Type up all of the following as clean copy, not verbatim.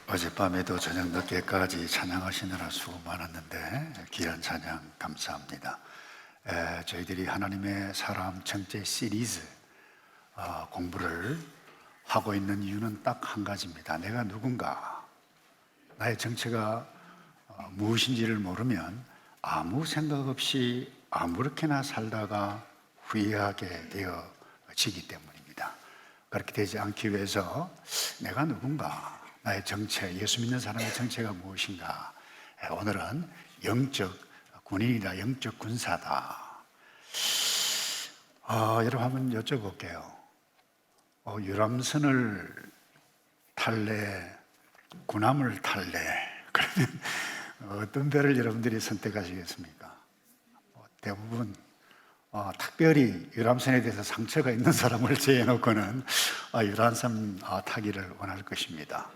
어젯밤에도 저녁 늦게까지 찬양하시느라 수고 많았는데 귀한 찬양 감사합니다. 저희들이 하나님의 사람 정체 시리즈 공부를 하고 있는 이유는 딱 한 가지입니다. 내가 누군가, 나의 정체가 무엇인지를 모르면 아무 생각 없이 아무렇게나 살다가 후회하게 되어지기 때문입니다. 그렇게 되지 않기 위해서 내가 누군가, 나의 정체, 예수 믿는 사람의 정체가 무엇인가. 오늘은 영적 군인이다, 영적 군사다. 여러분 한번 여쭤볼게요. 유람선을 탈래, 군함을 탈래? 그러면 어떤 배를 여러분들이 선택하시겠습니까? 대부분 특별히 유람선에 대해서 상처가 있는 사람을 제외해놓고는 유람선 타기를 원할 것입니다.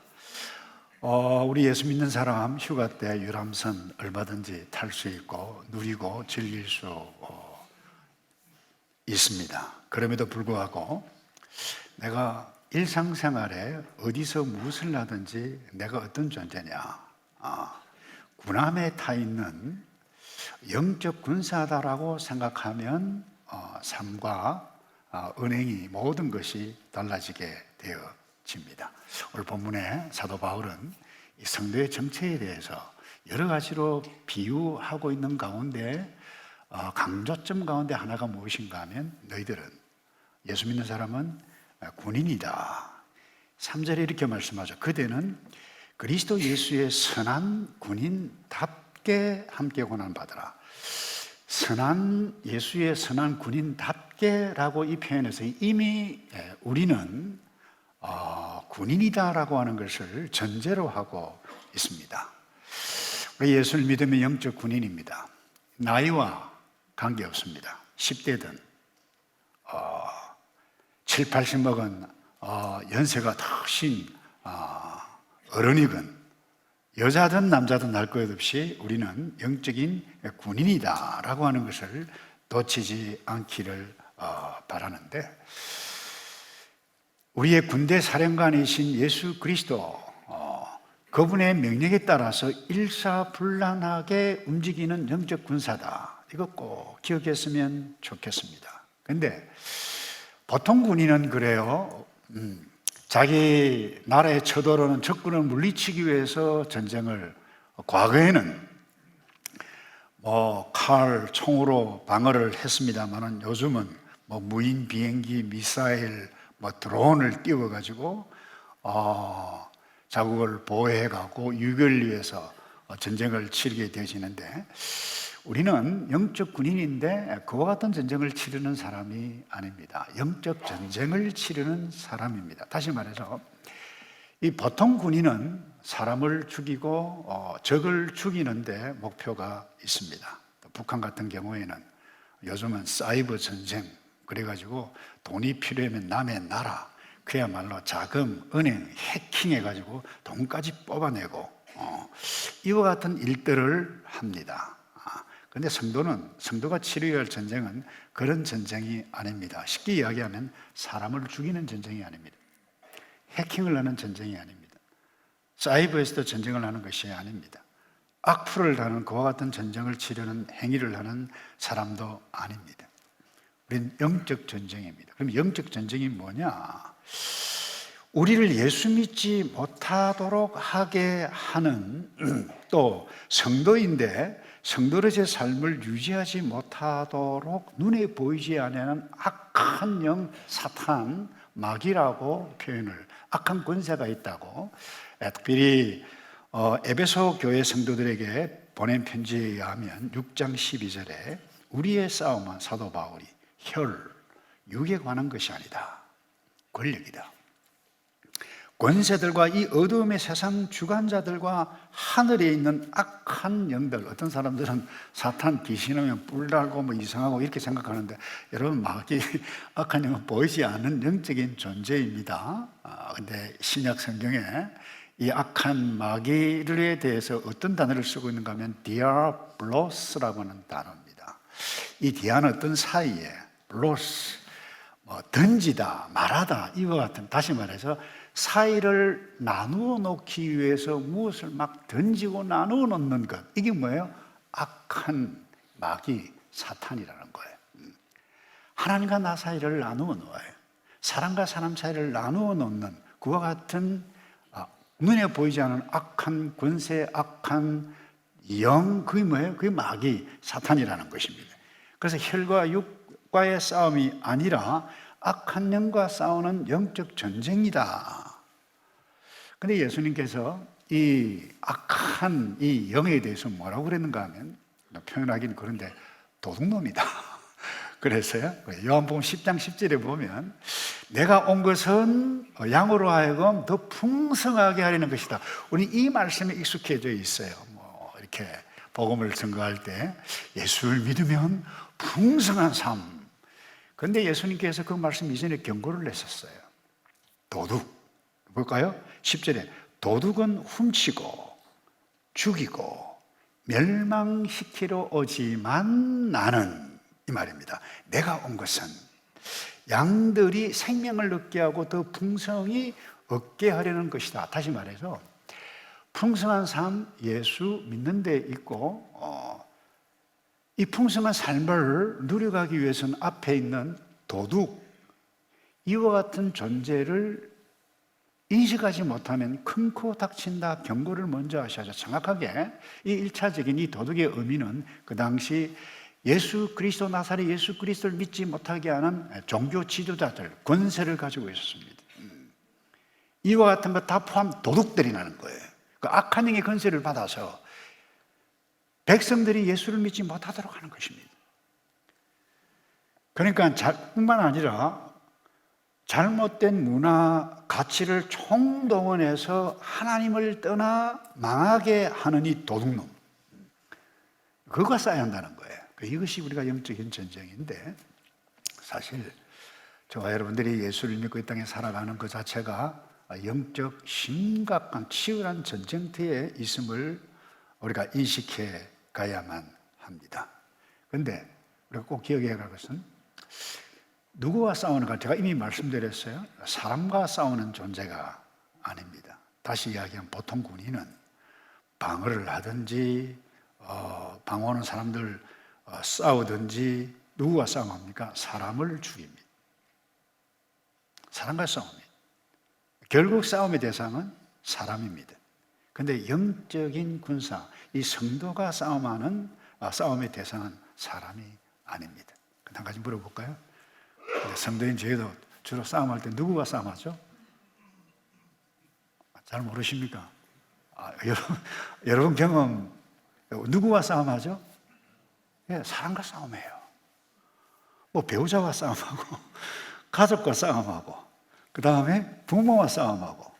우리 예수 믿는 사람 휴가 때 유람선 얼마든지 탈 수 있고 누리고 즐길 수 있습니다. 그럼에도 불구하고 내가 일상생활에 어디서 무엇을 하든지 내가 어떤 존재냐, 군함에 타 있는 영적 군사다라고 생각하면 삶과 은행이 모든 것이 달라지게 되어집니다. 오늘 본문에 사도 바울은 이 성도의 정체에 대해서 여러 가지로 비유하고 있는 가운데 강조점 가운데 하나가 무엇인가 하면 너희들은, 예수 믿는 사람은 군인이다. 3절에 이렇게 말씀하죠. 그대는 그리스도 예수의 선한 군인답게 함께 고난받으라. 예수의 선한 군인답게라고 이 표현에서 이미 우리는 군인이다라고 하는 것을 전제로 하고 있습니다. 우리 예수를 믿으면 영적 군인입니다. 나이와 관계없습니다. 10대든 7, 80 먹은 연세가 턱신 어른이건 여자든 남자든 할 것 없이 우리는 영적인 군인이다라고 하는 것을 놓치지 않기를 바라는데, 우리의 군대 사령관이신 예수 그리스도, 그분의 명령에 따라서 일사불란하게 움직이는 영적 군사다. 이거 꼭 기억했으면 좋겠습니다. 그런데 보통 군인은 그래요. 자기 나라의 쳐들어오는 적군을 물리치기 위해서 전쟁을, 과거에는 칼, 총으로 방어를 했습니다만 요즘은 무인 비행기, 미사일, 드론을 띄워가지고 자국을 보호해가고 유교를 위해서 전쟁을 치르게 되어지는데, 우리는 영적 군인인데 그와 같은 전쟁을 치르는 사람이 아닙니다. 영적 전쟁을 치르는 사람입니다. 다시 말해서 이 보통 군인은 사람을 죽이고 적을 죽이는데 목표가 있습니다. 북한 같은 경우에는 요즘은 사이버 전쟁, 그래가지고 돈이 필요하면 남의 나라, 그야말로 자금, 은행 해킹해가지고 돈까지 뽑아내고 이와 같은 일들을 합니다. 그런데 성도가 치러야 할 전쟁은 그런 전쟁이 아닙니다. 쉽게 이야기하면 사람을 죽이는 전쟁이 아닙니다. 해킹을 하는 전쟁이 아닙니다. 사이버에서도 전쟁을 하는 것이 아닙니다. 악플을 하는 그와 같은 전쟁을 치르는 행위를 하는 사람도 아닙니다. 우리는 영적 전쟁입니다. 그럼 영적 전쟁이 뭐냐? 우리를 예수 믿지 못하도록 하게 하는, 또 성도인데 성도로서의 삶을 유지하지 못하도록 눈에 보이지 않는 악한 영, 사탄, 마귀라고 표현을, 악한 권세가 있다고, 특별히 에베소 교회 성도들에게 보낸 편지에 의하면 6장 12절에 우리의 싸움은, 사도 바울이, 육에 관한 것이 아니다. 권력이다. 권세들과 이 어두움의 세상 주관자들과 하늘에 있는 악한 영들, 어떤 사람들은 사탄 귀신하면 뿔달고 이상하고 이렇게 생각하는데, 여러분, 마귀, 악한 영은 보이지 않는 영적인 존재입니다. 근데 신약 성경에 이 악한 마귀에 대해서 어떤 단어를 쓰고 있는가 하면 디아블로스라고 하는 단어입니다. 이 디아는 어떤 사이에, 블로스, 던지다, 말하다, 이와 같은, 다시 말해서 사이를 나누어 놓기 위해서 무엇을 막 던지고 나누어 놓는 것, 이게 뭐예요? 악한 마귀 사탄이라는 거예요. 하나님과 나 사이를 나누어 놓아요. 사람과 사람 사이를 나누어 놓는 그와 같은 눈에 보이지 않는 악한 권세, 악한 영, 그게 뭐예요? 그게 마귀 사탄이라는 것입니다. 그래서 혈과 육과의 싸움이 아니라 악한 영과 싸우는 영적 전쟁이다. 근데 예수님께서 이 악한 이 영에 대해서 뭐라고 그랬는가 하면, 표현하기는 그런데 도둑놈이다. 그래서요, 요한복음 10장 10절에 보면 내가 온 것은 양으로 하여금 더 풍성하게 하려는 것이다. 우리 이 말씀에 익숙해져 있어요. 뭐 이렇게 복음을 증거할 때 예수를 믿으면 풍성한 삶. 그런데 예수님께서 그 말씀 이전에 경고를 내셨어요. 도둑, 볼까요? 10절에 도둑은 훔치고 죽이고 멸망시키러 오지만 나는, 이 말입니다. 내가 온 것은 양들이 생명을 얻게 하고 더 풍성히 얻게 하려는 것이다. 다시 말해서 풍성한 삶, 예수 믿는 데 있고 이 풍성한 삶을 누려가기 위해서는 앞에 있는 도둑, 이와 같은 존재를 인식하지 못하면 큰 코 닥친다 경고를 먼저 하셔서 정확하게 이 1차적인 이 도둑의 의미는 그 당시 예수 그리스도 나사렛 예수 그리스도를 믿지 못하게 하는 종교 지도자들, 권세를 가지고 있었습니다. 이와 같은 것 다 포함 도둑들이라는 거예요. 그 악한 영의 권세를 받아서 백성들이 예수를 믿지 못하도록 하는 것입니다. 그러니까 뿐만 아니라 잘못된 문화, 가치를 총동원해서 하나님을 떠나 망하게 하는 이 도둑놈, 그거가 쌓여야 한다는 거예요. 이것이 우리가 영적인 전쟁인데, 사실 저와 여러분들이 예수를 믿고 이 땅에 살아가는 것 자체가 영적 심각한 치열한 전쟁터에 있음을 우리가 인식해 가야만 합니다. 그런데 우리가 꼭 기억해야 할 것은 누구와 싸우는가, 제가 이미 말씀드렸어요. 사람과 싸우는 존재가 아닙니다. 다시 이야기하면 보통 군인은 방어를 하든지 방어하는 사람들 싸우든지 누구와 싸움합니까? 사람을 죽입니다. 사람과 싸웁니다. 결국 싸움의 대상은 사람입니다. 그런데 영적인 군사, 이 성도가 싸움의 대상은 사람이 아닙니다. 한 가지 물어볼까요? 성도인 저희도 주로 싸움할 때 누구와 싸움하죠? 잘 모르십니까? 여러분 경험, 누구와 싸움하죠? 예, 사람과 싸움해요. 뭐 배우자와 싸움하고, 가족과 싸움하고, 그 다음에 부모와 싸움하고,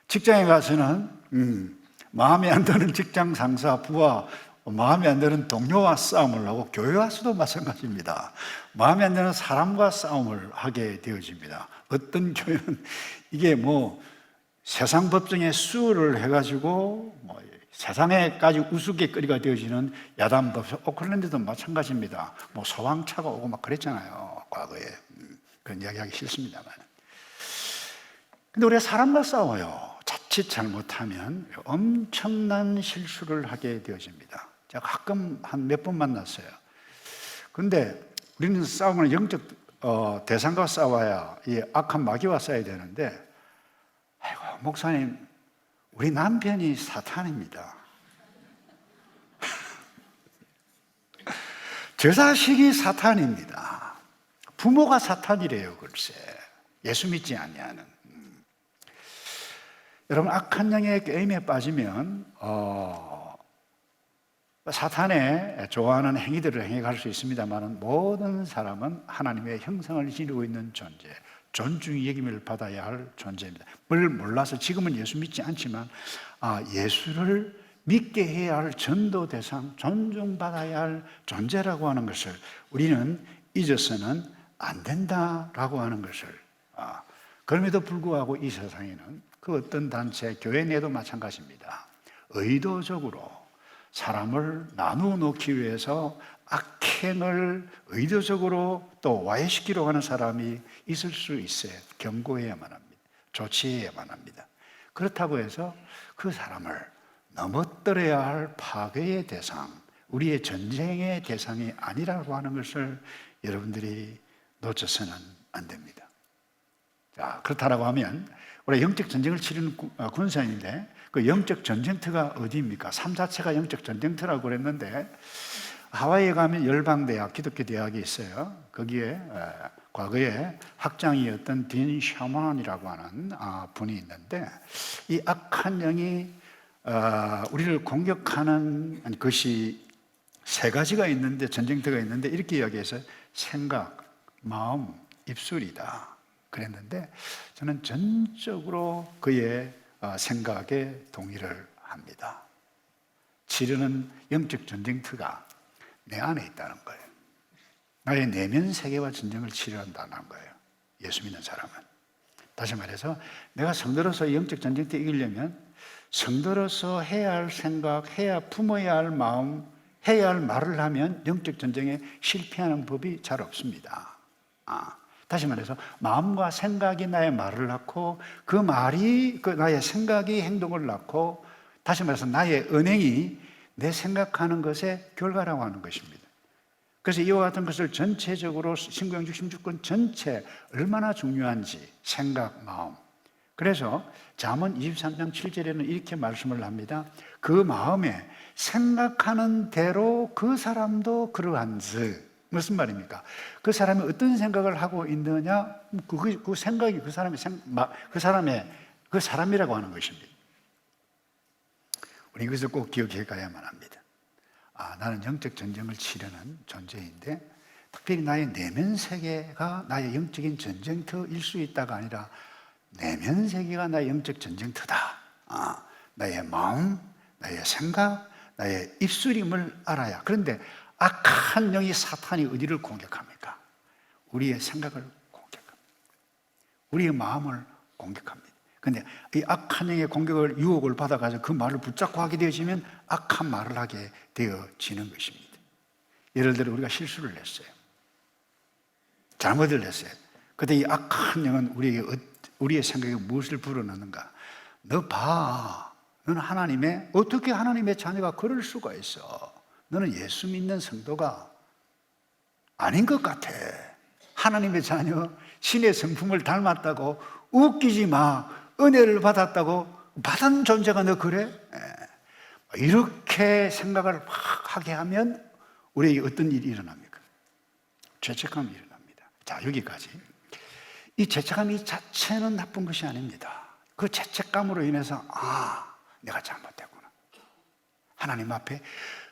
직장에 가서는 마음에 안 드는 직장 상사, 부하, 마음에 안 드는 동료와 싸움을 하고, 교회 와서도 마찬가지입니다. 마음에 안 드는 사람과 싸움을 하게 되어집니다. 어떤 교회는 이게 뭐 세상 법정에 수를 해가지고 세상에까지 우스갯거리가 되어지는 야단 법정, 오클랜드도 마찬가지입니다. 뭐 소방차가 오고 막 그랬잖아요, 과거에. 그런 이야기하기 싫습니다만. 근데 우리가 사람과 싸워요. 자칫 잘못하면 엄청난 실수를 하게 되어집니다. 제가 가끔 한 몇 번 만났어요. 근데 우리는 싸우면 영적 대상과 싸워야, 이 악한 마귀와 싸워야 되는데, 아이고, 목사님, 우리 남편이 사탄입니다. 저 자식이 사탄입니다. 부모가 사탄이래요, 글쎄. 예수 믿지 아니하는. 여러분, 악한 영의 게임에 빠지면 사탄의 좋아하는 행위들을 행해갈 수 있습니다만, 모든 사람은 하나님의 형상을 지니고 있는 존재, 존중의 여김을 받아야 할 존재입니다. 뭘 몰라서 지금은 예수 믿지 않지만 예수를 믿게 해야 할 전도 대상, 존중받아야 할 존재라고 하는 것을 우리는 잊어서는 안 된다라고 하는 것을, 그럼에도 불구하고 이 세상에는 그 어떤 단체, 교회 내도 마찬가지입니다. 의도적으로 사람을 나누어 놓기 위해서 악행을 의도적으로 또 와해시키려고 하는 사람이 있을 수 있어요. 경고해야만 합니다. 조치해야만 합니다. 그렇다고 해서 그 사람을 넘어뜨려야 할 파괴의 대상, 우리의 전쟁의 대상이 아니라고 하는 것을 여러분들이 놓쳐서는 안 됩니다. 자, 그렇다라고 하면 우리 영적 전쟁을 치르는 군사인데 그 영적 전쟁터가 어디입니까? 삶 자체가 영적 전쟁터라고 그랬는데 하와이에 가면 열방대학, 기독교 대학이 있어요. 거기에 과거에 학장이었던 딘 셔먼이라고 하는 분이 있는데 이 악한 영이 우리를 공격하는 것이 세 가지가 있는데, 전쟁터가 있는데 이렇게 이야기해서 생각, 마음, 입술이다 그랬는데 저는 전적으로 그의 생각에 동의를 합니다. 치르는 영적 전쟁터가 내 안에 있다는 거예요. 나의 내면 세계와 전쟁을 치료한다는 거예요. 예수 믿는 사람은. 다시 말해서 내가 성도로서 영적 전쟁터 이기려면 성도로서 해야 할 생각, 품어야 할 마음, 해야 할 말을 하면 영적 전쟁에 실패하는 법이 잘 없습니다. 다시 말해서 마음과 생각이 나의 말을 낳고 그 말이 나의 생각이 행동을 낳고, 다시 말해서 나의 언행이 내 생각하는 것의 결과라고 하는 것입니다. 그래서 이와 같은 것을 전체적으로 신구영적 16권 전체 얼마나 중요한지 생각, 마음. 그래서 잠언 23장 7절에는 이렇게 말씀을 합니다. 그 마음에 생각하는 대로 그 사람도 그러한즉. 무슨 말입니까? 그 사람이 어떤 생각을 하고 있느냐, 그 생각이 그 사람이라고 하는 것입니다. 우리 이것을 꼭 기억해 가야만 합니다. 나는 영적 전쟁을 치르는 존재인데 특별히 나의 내면 세계가 나의 영적인 전쟁터일 수 있다가 아니라 내면 세계가 나의 영적 전쟁터다. 나의 마음, 나의 생각, 나의 입술임을 알아야. 그런데 악한 영이 사탄이 어디를 공격합니까? 우리의 생각을 공격합니다. 우리의 마음을 공격합니다. 그런데 이 악한 영의 공격을, 유혹을 받아가지고 그 말을 붙잡고 하게 되어지면 악한 말을 하게 되어지는 것입니다. 예를 들어 우리가 실수를 했어요. 잘못을 했어요. 그런데 이 악한 영은 우리의 생각에 무엇을 불어넣는가? 너 봐. 너는 어떻게 하나님의 자녀가 그럴 수가 있어? 너는 예수 믿는 성도가 아닌 것 같아. 하나님의 자녀, 신의 성품을 닮았다고 웃기지 마. 은혜를 받았다고 받은 존재가 너 그래? 이렇게 생각을 막 하게 하면 우리에게 어떤 일이 일어납니까? 죄책감이 일어납니다. 자, 여기까지. 이 죄책감이 자체는 나쁜 것이 아닙니다. 그 죄책감으로 인해서 내가 잘못했구나. 하나님 앞에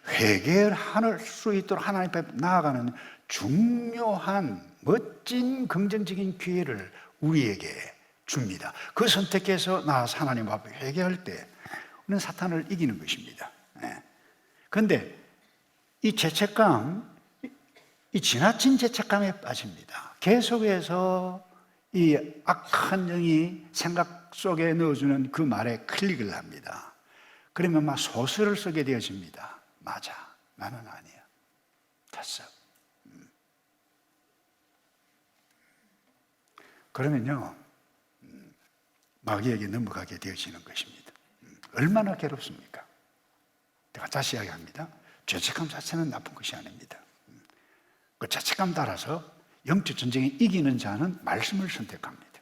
회개할 수 있도록 하나님 앞에 나아가는 중요한 멋진 긍정적인 기회를 우리에게 줍니다. 그 선택해서 나아서 하나님 앞에 회개할 때 우리는 사탄을 이기는 것입니다. 그런데 이 죄책감, 이 지나친 죄책감에 빠집니다. 계속해서 이 악한 영이 생각 속에 넣어주는 그 말에 클릭을 합니다. 그러면 막 소설을 쓰게 되어집니다. 맞아, 나는 아니야. 됐어. 그러면요, 마귀에게 넘어가게 되어지는 것입니다. 얼마나 괴롭습니까? 제가 다시 이야기합니다. 죄책감 자체는 나쁜 것이 아닙니다. 그 죄책감 따라서 영적 전쟁에 이기는 자는 말씀을 선택합니다.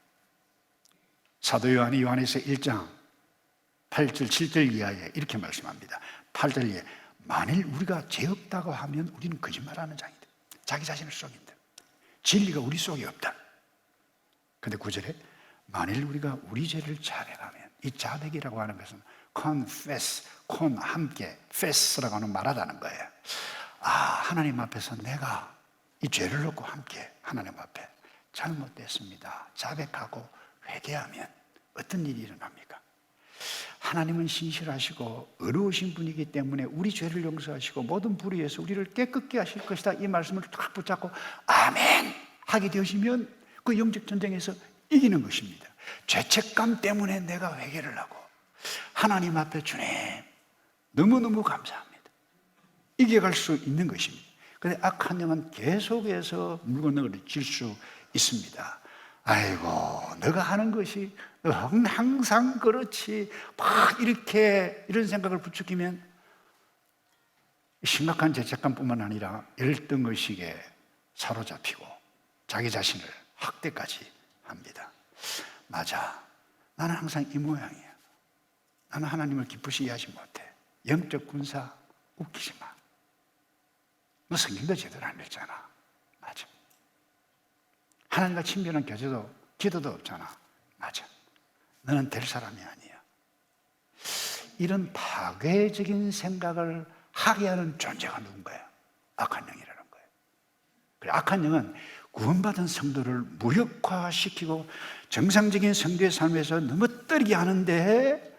사도 요한이 요한에서 1장 8절 7절 이하에 이렇게 말씀합니다. 8절 이하에 만일 우리가 죄 없다고 하면 우리는 거짓말하는 자이다. 자기 자신을 속인다. 진리가 우리 속에 없다. 그런데 9절에 만일 우리가 우리 죄를 자백하면, 이 자백이라고 하는 것은 confess, 함께, fess라고 하는 말하다는 거예요. 하나님 앞에서 내가 이 죄를 놓고 함께 하나님 앞에 잘못됐습니다. 자백하고 회개하면 어떤 일이 일어납니까? 하나님은 신실하시고 의로우신 분이기 때문에 우리 죄를 용서하시고 모든 불의에서 우리를 깨끗게 하실 것이다. 이 말씀을 딱 붙잡고 아멘 하게 되시면 그 영적 전쟁에서 이기는 것입니다. 죄책감 때문에 내가 회개를 하고 하나님 앞에 주님 너무너무 감사합니다. 이겨갈 수 있는 것입니다. 근데 악한 영은 계속해서 물건을 질 수 있습니다. 아이고, 너가 하는 것이 항상 그렇지. 막 이렇게 이런 생각을 부추기면 심각한 죄책감뿐만 아니라 열등의식에 사로잡히고 자기 자신을 학대까지 합니다. 맞아, 나는 항상 이 모양이야. 나는 하나님을 기쁘시게 하지 못해. 영적 군사 웃기지 마. 너 성경도 제대로 안 읽잖아. 맞아. 하나님과 친밀한 기도도 없잖아. 맞아. 너는 될 사람이 아니야. 이런 파괴적인 생각을 하게 하는 존재가 누군가요? 악한 영이라는 거예요. 그래, 악한 영은 구원받은 성도를 무력화시키고 정상적인 성도의 삶에서 넘어뜨리게 하는데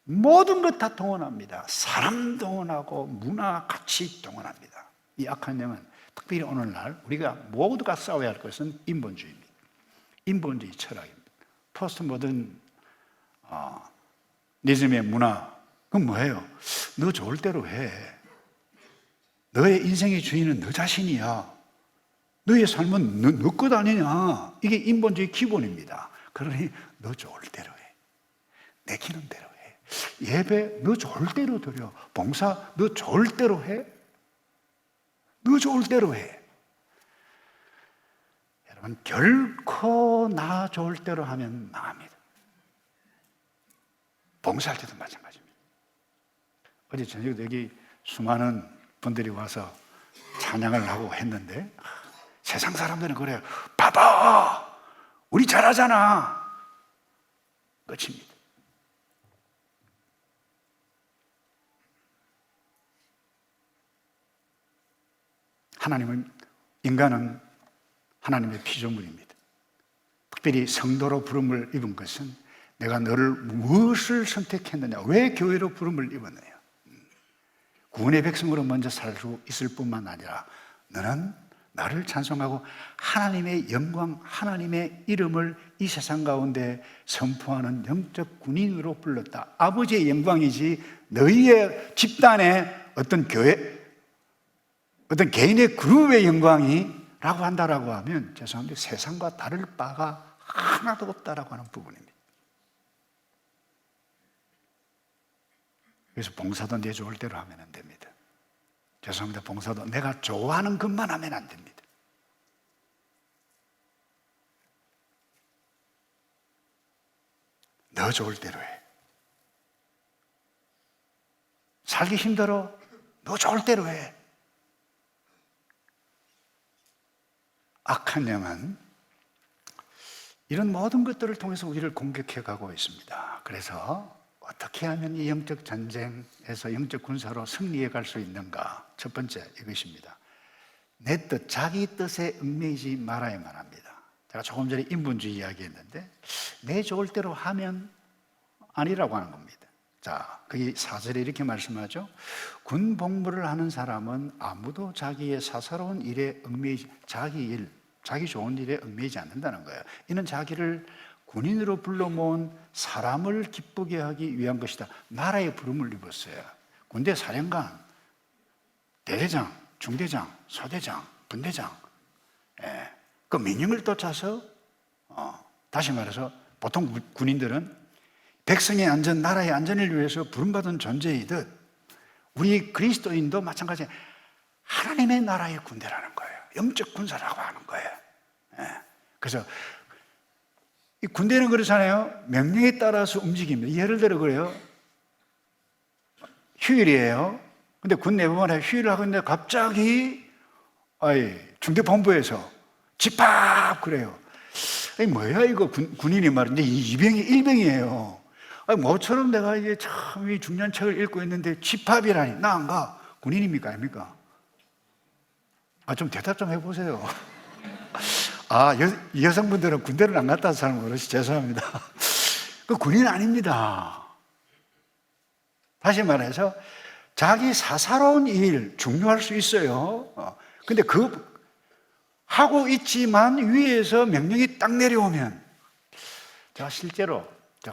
모든 것 다 동원합니다. 사람 동원하고 문화, 가치 동원합니다. 이 악한 영은 특별히 오늘날 우리가 모두가 싸워야 할 것은 인본주의입니다. 인본주의 철학입니다. 포스트 모던 니즘의 문화, 그건 뭐예요? 너 좋을 대로 해. 너의 인생의 주인은 너 자신이야. 너의 삶은 너 것 아니냐. 이게 인본주의 기본입니다. 그러니 너 좋을 대로 해. 내키는 대로 해. 예배 너 좋을 대로 드려. 봉사 너 좋을 대로 해. 너 좋을 대로 해. 여러분, 결코 나 좋을 대로 하면 망합니다. 봉사할 때도 마찬가지입니다. 어제 저녁에 여기 수많은 분들이 와서 찬양을 하고 했는데 세상 사람들은 그래요. 봐봐, 우리 잘하잖아. 끝입니다. 인간은 하나님의 피조물입니다. 특별히 성도로 부름을 입은 것은 내가 너를 무엇을 선택했느냐, 왜 교회로 부름을 입었느냐. 구원의 백성으로 먼저 살 수 있을 뿐만 아니라 너는 나를 찬송하고 하나님의 영광, 하나님의 이름을 이 세상 가운데 선포하는 영적 군인으로 불렀다. 아버지의 영광이지 너희의 집단의 어떤 교회, 어떤 개인의 그룹의 영광이라고 한다라고 하면 죄송한데 세상과 다를 바가 하나도 없다라고 하는 부분입니다. 그래서 봉사도 내 좋을 대로 하면 안 됩니다. 죄송합니다. 봉사도 내가 좋아하는 것만 하면 안 됩니다. 너 좋을 대로 해. 살기 힘들어. 너 좋을 대로 해. 악한 영은 이런 모든 것들을 통해서 우리를 공격해 가고 있습니다. 그래서 어떻게 하면 이 영적 전쟁에서 영적 군사로 승리해 갈 수 있는가? 첫 번째 이것입니다. 내 뜻, 자기 뜻에 얽매이지 말아야만 합니다. 제가 조금 전에 인본주의 이야기했는데 내 좋을 대로 하면 아니라고 하는 겁니다. 자, 거기 4절에 이렇게 말씀하죠. 군 복무를 하는 사람은 아무도 자기의 사사로운 일에 얽매이지, 자기 좋은 일에 얽매이지 않는다는 거예요. 이는 자기를 군인으로 불러 모은 사람을 기쁘게 하기 위한 것이다. 나라의 부름을 입었어요. 군대 사령관, 대대장, 중대장, 소대장, 분대장, 그 민영을 쫓아서 다시 말해서 보통 군인들은 백성의 안전, 나라의 안전을 위해서 부름받은 존재이듯 우리 그리스도인도 마찬가지예요. 하나님의 나라의 군대라는 거예요. 영적 군사라고 하는 거예요. 그래서 이 군대는 그렇잖아요. 명령에 따라서 움직입니다. 예를 들어 그래요. 휴일이에요. 근데 군 내부만 휴일을 하고 있는데 갑자기 중대본부에서 집합 그래요. 뭐야 이거 군인이 말인데 이병이 일병이에요. 모처럼 내가 이게 참 이 중요한 책을 읽고 있는데 집합이라니 나 안 가. 군인입니까 아닙니까? 좀 대답 좀 해보세요. 여성분들은 군대를 안 갔다 사는 거라서 죄송합니다. 그 군인 아닙니다. 다시 말해서 자기 사사로운 일 중요할 수 있어요. 근데 하고 있지만 위에서 명령이 딱 내려오면 제가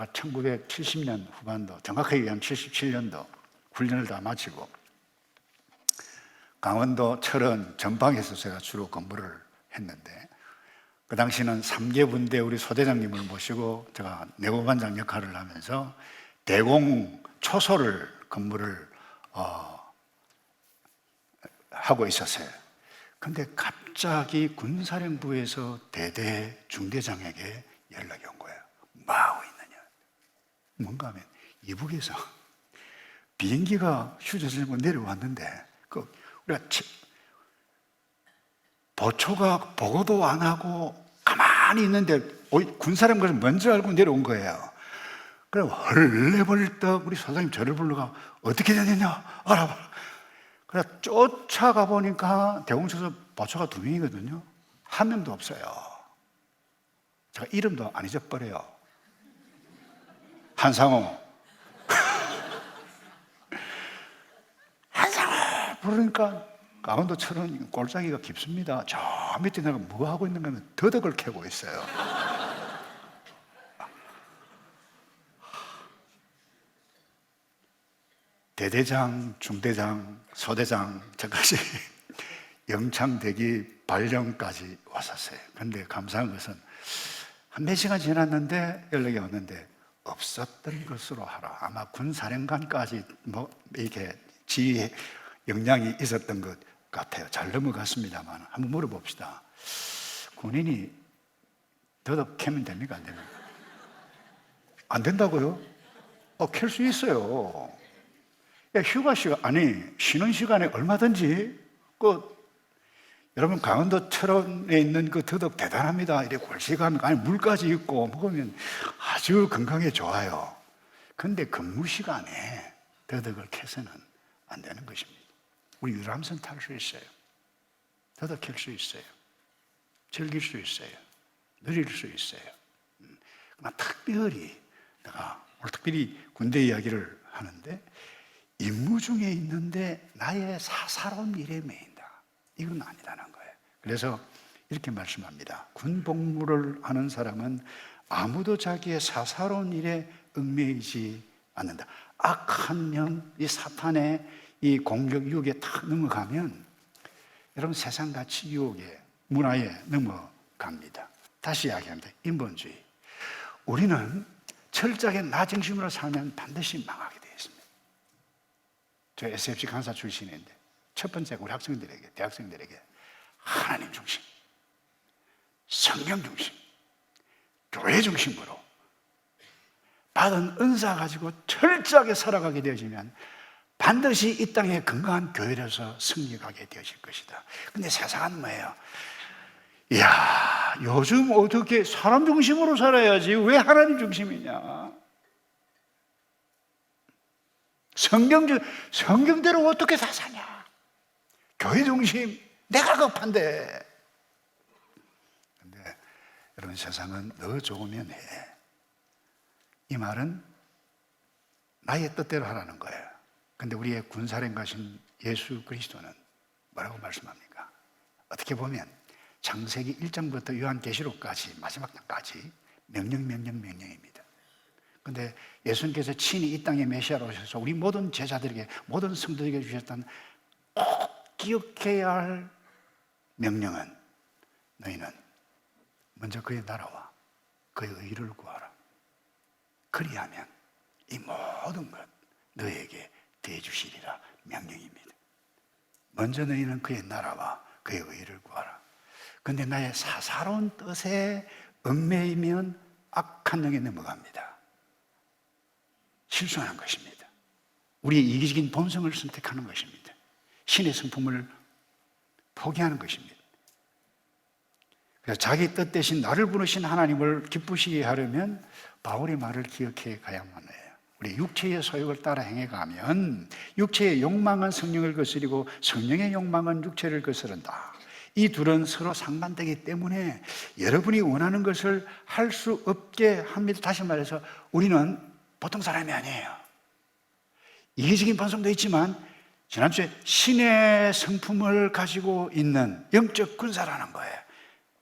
1970년 후반도, 정확하게 얘기하면 77년도 훈련을 다 마치고 강원도 철원 전방에서 제가 주로 근무를 했는데, 그 당시는 3개 분대 우리 소대장님을 모시고 제가 내고반장 역할을 하면서 대공 초소를 근무를 하고 있었어요. 근데 갑자기 군사령부에서 대대 중대장에게 연락이 온 거예요. 뭐 하고 있느냐? 뭔가 하면 이북에서 비행기가 휴전선고 내려왔는데 우리가 보초가 보고도 안 하고 가만히 있는데 군사령부에서 먼저 알고 내려온 거예요. 그래 헐레벌떡 우리 소장님 저를 불러가 어떻게 되느냐 알아봐. 그래 쫓아가 보니까 대공처에서 보초가 2명이거든요. 한 명도 없어요. 제가 이름도 안 잊어버려요. 한상호. 한상호 부르니까 강원도 철원 골짜기가 깊습니다. 저 밑에 내가 뭐 하고 있는가 하면 더덕을 캐고 있어요. 대대장, 중대장, 소대장 저까지 영창대기 발령까지 왔었어요. 그런데 감사한 것은 한 몇 시간 지났는데 연락이 왔는데 없었던 것으로 하라. 아마 군사령관까지 뭐 이렇게 지휘 역량이 있었던 것 같아요. 잘 넘어갔습니다만 한번 물어봅시다. 군인이 더덕 캐면 됩니까? 안 됩니까? 안 된다고요? 캘 수 있어요. 휴가 시간, 아니, 쉬는 시간에 얼마든지, 여러분, 강원도 철원에 있는 그 더덕 대단합니다. 이렇게 골시가면, 아니, 물까지 있고, 먹으면 아주 건강에 좋아요. 근데 근무 시간에 더덕을 캐서는 안 되는 것입니다. 우리 유람선 탈 수 있어요. 더덕 캘 수 있어요. 즐길 수 있어요. 누릴 수 있어요. 그러나 특별히, 내가 오늘 특별히 군대 이야기를 하는데, 임무 중에 있는데 나의 사사로운 일에 매인다. 이건 아니라는 거예요. 그래서 이렇게 말씀합니다. 군 복무를 하는 사람은 아무도 자기의 사사로운 일에 얽매이지 않는다. 악한 영, 이 사탄의 이 공격 유혹에 탁 넘어가면 여러분 세상 가치 유혹에 문화에 넘어갑니다. 다시 이야기합니다. 인본주의. 우리는 철저하게 나 중심으로 살면 반드시 망하게 되어 있습니다. 저 SFC 강사 출신인데 첫 번째 우리 학생들에게, 대학생들에게 하나님 중심, 성경 중심, 교회 중심으로 받은 은사 가지고 철저하게 살아가게 되어지면 반드시 이 땅에 건강한 교회로서 승리하게 되어질 것이다. 근데 세상은 뭐예요? 이야, 요즘 어떻게 사람 중심으로 살아야지 왜 하나님 중심이냐? 성경대로 어떻게 다 사냐? 교회 중심, 내가 급한데. 근데 여러분 세상은 너 좋으면 해. 이 말은 나의 뜻대로 하라는 거예요. 근데 우리의 군사령 가신 예수 그리스도는 뭐라고 말씀합니까? 어떻게 보면 창세기 1장부터 요한계시록까지 마지막 장까지 명령입니다. 근데 예수님께서 친히 이 땅에 메시아로 오셔서 우리 모든 제자들에게, 모든 성도들에게 주셨던 꼭 기억해야 할 명령은 너희는 먼저 그의 나라와 그의 의를 구하라. 그리하면 이 모든 것 너희에게 대주시리라 명령입니다. 먼저 너희는 그의 나라와 그의 의를 구하라. 근데 나의 사사로운 뜻에 얽매이면 악한 영에 넘어갑니다. 실수하는 것입니다. 우리의 이기적인 본성을 선택하는 것입니다. 신의 성품을 포기하는 것입니다. 그래서 자기 뜻 대신 나를 부르신 하나님을 기쁘시게 하려면 바울의 말을 기억해 가야만 해요. 우리 육체의 소욕을 따라 행해가면 육체의 욕망은 성령을 거스리고 성령의 욕망은 육체를 거스른다. 이 둘은 서로 상반되기 때문에 여러분이 원하는 것을 할 수 없게 합니다. 다시 말해서 우리는 보통 사람이 아니에요. 이기적인 본성도 있지만 지난주에 신의 성품을 가지고 있는 영적 군사라는 거예요.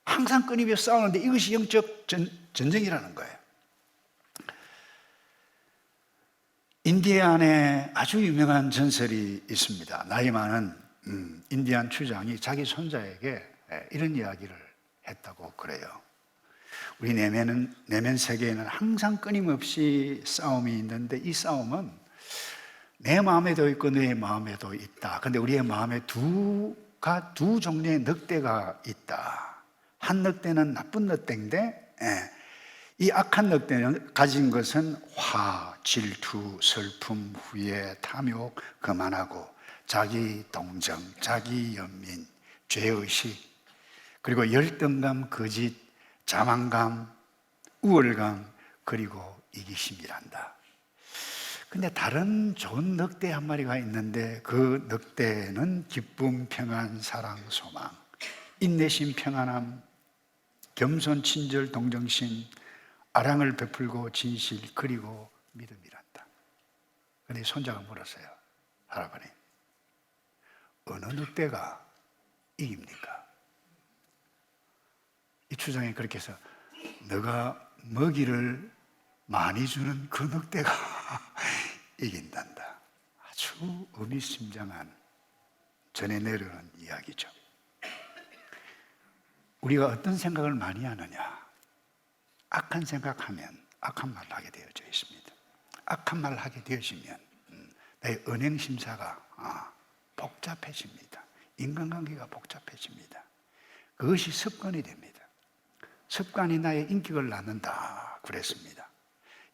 항상 끊임없이 싸우는데 이것이 영적 전쟁이라는 거예요. 인디안에 아주 유명한 전설이 있습니다. 나이 많은 인디안 추장이 자기 손자에게 이런 이야기를 했다고 그래요. 우리 내면 세계에는 항상 끊임없이 싸움이 있는데 이 싸움은 내 마음에도 있고 너의 마음에도 있다. 근데 우리의 마음에 두 종류의 늑대가 있다. 한 늑대는 나쁜 늑대인데 이 악한 늑대는 가진 것은 화, 질투, 슬픔, 후회, 탐욕, 거만하고 자기 동정, 자기 연민, 죄의식, 그리고 열등감, 거짓, 자만감, 우월감, 그리고 이기심이란다. 근데 다른 좋은 늑대 한 마리가 있는데 그 늑대는 기쁨, 평안, 사랑, 소망, 인내심, 평안함, 겸손, 친절, 동정심, 아랑을 베풀고 진실, 그리고 믿음이란다. 그런데 손자가 물었어요. 할아버지, 어느 늑대가 이깁니까? 이 추장이 그렇게 해서 너가 먹이를 많이 주는 그 늑대가 이긴단다. 아주 의미심장한 전해 내려오는 이야기죠. 우리가 어떤 생각을 많이 하느냐? 악한 생각하면 악한 말을 하게 되어져 있습니다. 악한 말을 하게 되어지면 내 언행 심사가 복잡해집니다. 인간관계가 복잡해집니다. 그것이 습관이 됩니다. 습관이 나의 인격을 낳는다 그랬습니다.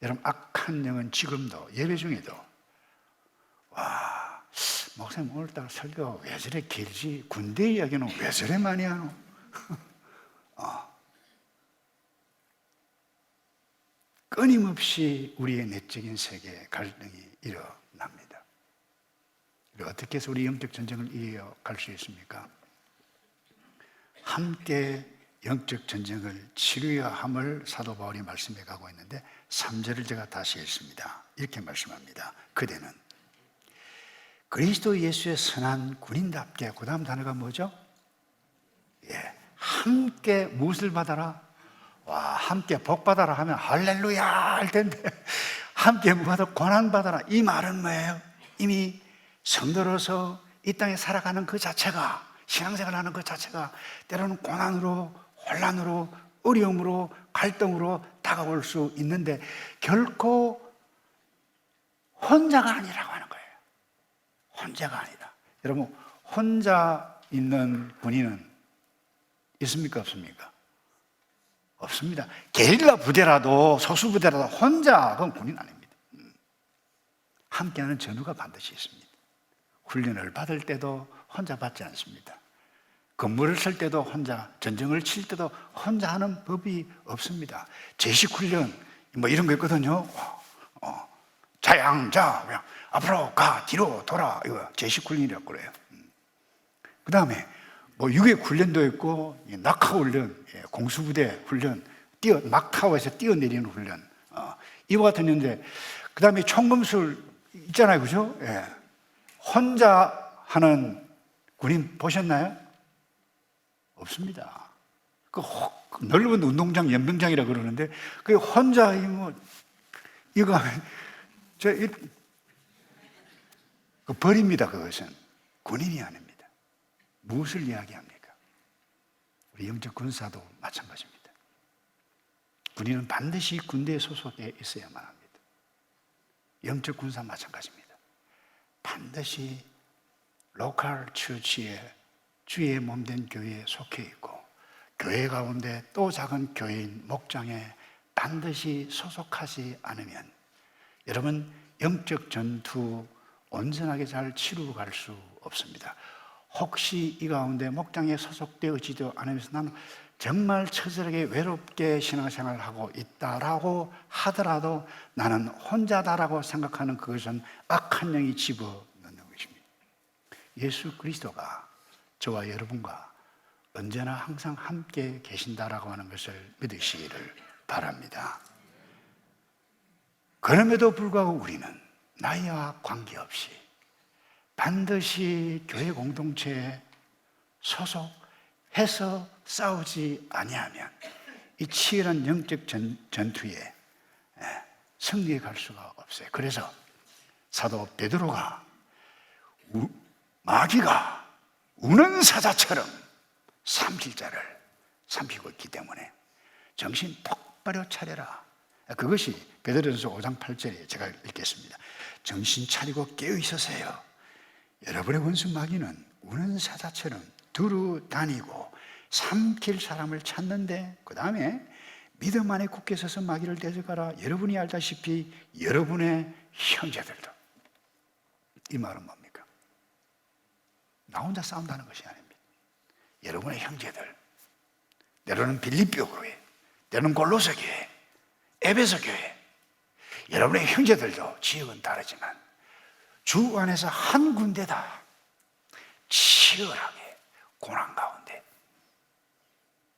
여러분, 악한 영은 지금도 예배 중에도 와, 목사님 오늘따라 설교 왜 저래 길지? 군대 이야기는 왜 저래 많이 하노? 끊임없이 우리의 내적인 세계에 갈등이 일어납니다. 어떻게 해서 우리 영적 전쟁을 이겨갈 수 있습니까? 함께 영적 전쟁을 치루어야 함을 사도 바울이 말씀해 가고 있는데 3절을 제가 다시 읽습니다. 이렇게 말씀합니다. 그대는 그리스도 예수의 선한 군인답게, 그 다음 단어가 뭐죠? 함께 무엇을 받아라? 함께 복 받아라 하면 할렐루야 할 텐데 함께 무엇을 고난 받아라, 이 말은 뭐예요? 이미 성도로서 이 땅에 살아가는 그 자체가, 신앙생활하는 그 자체가 때로는 고난으로, 혼란으로, 어려움으로, 갈등으로 다가올 수 있는데 결코 혼자가 아니라고 하는 거예요. 혼자가 아니다. 여러분, 혼자 있는 군인은 있습니까, 없습니까? 없습니다. 게릴라 부대라도, 소수 부대라도 혼자 그건 군인 아닙니다. 함께하는 전우가 반드시 있습니다. 훈련을 받을 때도 혼자 받지 않습니다. 건물을 쓸 때도 혼자, 전쟁을 칠 때도 혼자 하는 법이 없습니다. 제식훈련 뭐 이런 거 있거든요. 자양자, 그냥 앞으로 가, 뒤로 돌아, 이거 제식훈련이라고 그래요. 그 다음에 뭐 유격훈련도 있고, 낙하훈련, 공수부대 훈련, 막타워에서 뛰어내리는 훈련, 이와 같은 건데, 그 다음에 총검술 있잖아요, 그죠? 혼자 하는 군인 보셨나요? 없습니다. 그 넓은 운동장, 연병장이라 그러는데, 그 혼자 이거 하면 그 버립니다. 그것은 군인이 아닙니다. 무엇을 이야기합니까? 우리 영적 군사도 마찬가지입니다. 군인은 반드시 군대에 소속해 있어야만 합니다. 영적 군사 마찬가지입니다. 반드시 로컬 처치에, 주의 몸된 교회에 속해 있고, 교회 가운데 또 작은 교회인 목장에 반드시 소속하지 않으면 여러분, 영적 전투 온전하게 잘 치루어 갈 수 없습니다. 혹시 이 가운데 목장에 소속되어지도 않으면서 나는 정말 처절하게 외롭게 신앙생활을 하고 있다라고 하더라도 나는 혼자다라고 생각하는 그것은 악한 영이 집어넣는 것입니다. 예수 그리스도가 저와 여러분과 언제나 항상 함께 계신다라고 하는 것을 믿으시기를 바랍니다. 그럼에도 불구하고 우리는 나이와 관계없이 반드시 교회 공동체에 소속해서 싸우지 아니하면 이 치열한 영적 전투에 승리해 갈 수가 없어요. 그래서 사도 베드로가 마귀가 우는 사자처럼 삼킬 자를 삼키고 있기 때문에 정신 똑바로 차려라. 그것이 베드로전서 5장 8절에 제가 읽겠습니다. 정신 차리고 깨어 있으세요. 여러분의 원수 마귀는 우는 사자처럼 두루 다니고 삼킬 사람을 찾는데, 그 다음에 믿음 안에 굳게 서서 마귀를 대적하라. 여러분이 알다시피 여러분의 형제들도. 이 말은 뭡니까? 나 혼자 싸운다는 것이 아닙니다. 여러분의 형제들, 때로는 빌립보 교회, 때로는 골로새 교회, 에베소 교회, 여러분의 형제들도 지역은 다르지만 주 안에서 한 군데다 치열하게 고난 가운데,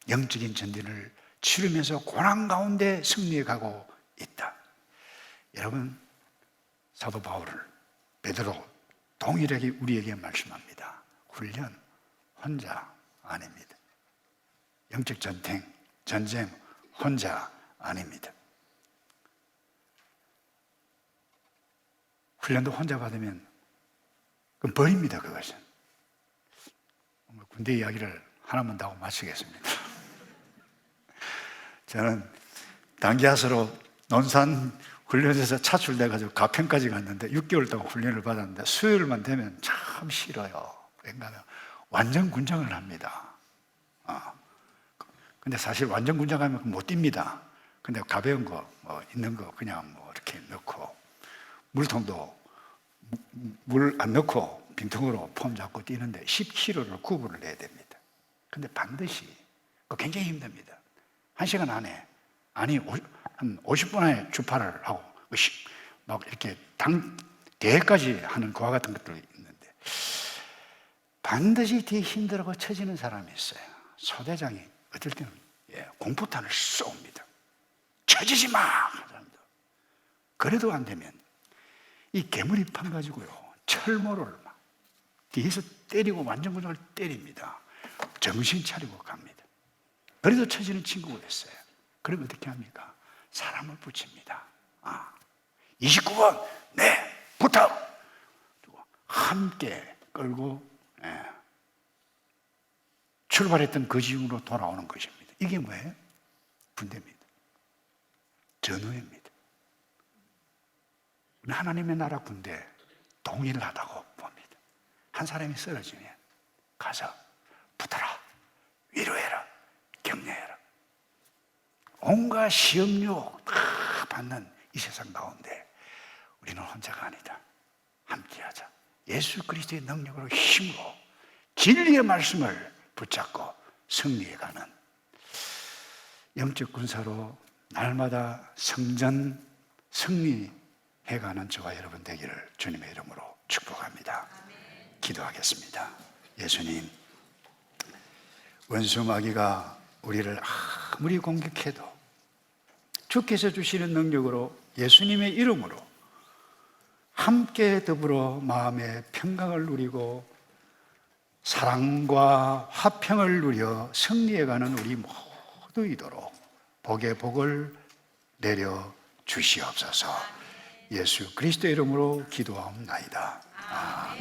영적인 전쟁을 치르면서 고난 가운데 승리해 가고 있다. 여러분, 사도 바울을 베드로 동일하게 우리에게 말씀합니다. 훈련 혼자 아닙니다. 영적 전쟁 혼자 아닙니다. 훈련도 혼자 받으면 그건 버립니다. 그것은. 군대 이야기를 하나만 더 하고 마치겠습니다. 저는 단기하수로 논산 훈련에서 차출돼가지고 가평까지 갔는데 6개월 동안 훈련을 받았는데 수요일만 되면 참 싫어요. 왜냐하면 완전 군장을 합니다. 근데 사실 완전 군장하면 못 뜁니다. 근데 가벼운 거, 있는 거 그냥 이렇게 넣고, 물통도 물 안 넣고 빈통으로 폼 잡고 뛰는데 10km를 구부를 해야 됩니다. 근데 반드시 굉장히 힘듭니다. 1시간 안에, 아니 한 50분 안에 주파를 하고 막 이렇게 대회까지 하는 그와 같은 것들이 있는데, 반드시 뒤에 힘들고 처지는 사람이 있어요. 소대장이 어떨 때는 공포탄을 쏩니다. 처지지 마! 그래도 안 되면 이 개머리판 가지고요, 철모를 막 뒤에서 때리고 완전 군장을 때립니다. 정신 차리고 갑니다. 그래도 처지는 친구가 됐어요. 그러면 어떻게 합니까? 사람을 붙입니다. 29번, 네, 붙어! 함께 끌고 출발했던 그 지역으로 돌아오는 것입니다. 이게 뭐예요? 군대입니다. 전우입니다. 하나님의 나라 군대 동일하다고 봅니다. 한 사람이 쓰러지면 가서 붙어라, 위로해라, 격려해라. 온갖 시험력 다 받는 이 세상 가운데 우리는 혼자가 아니다. 함께하자. 예수 그리스도의 능력으로, 힘으로 진리의 말씀을 붙잡고 승리해가는 영적 군사로 날마다 성전 승리해가는 저와 여러분 되기를 주님의 이름으로 축복합니다. 기도하겠습니다. 예수님, 원수 마귀가 우리를 아무리 공격해도 주께서 주시는 능력으로, 예수님의 이름으로 함께 더불어 마음의 평강을 누리고 사랑과 화평을 누려 승리해가는 우리 모두이도록 복의 복을 내려 주시옵소서. 예수 그리스도의 이름으로 기도하옵나이다. 아멘.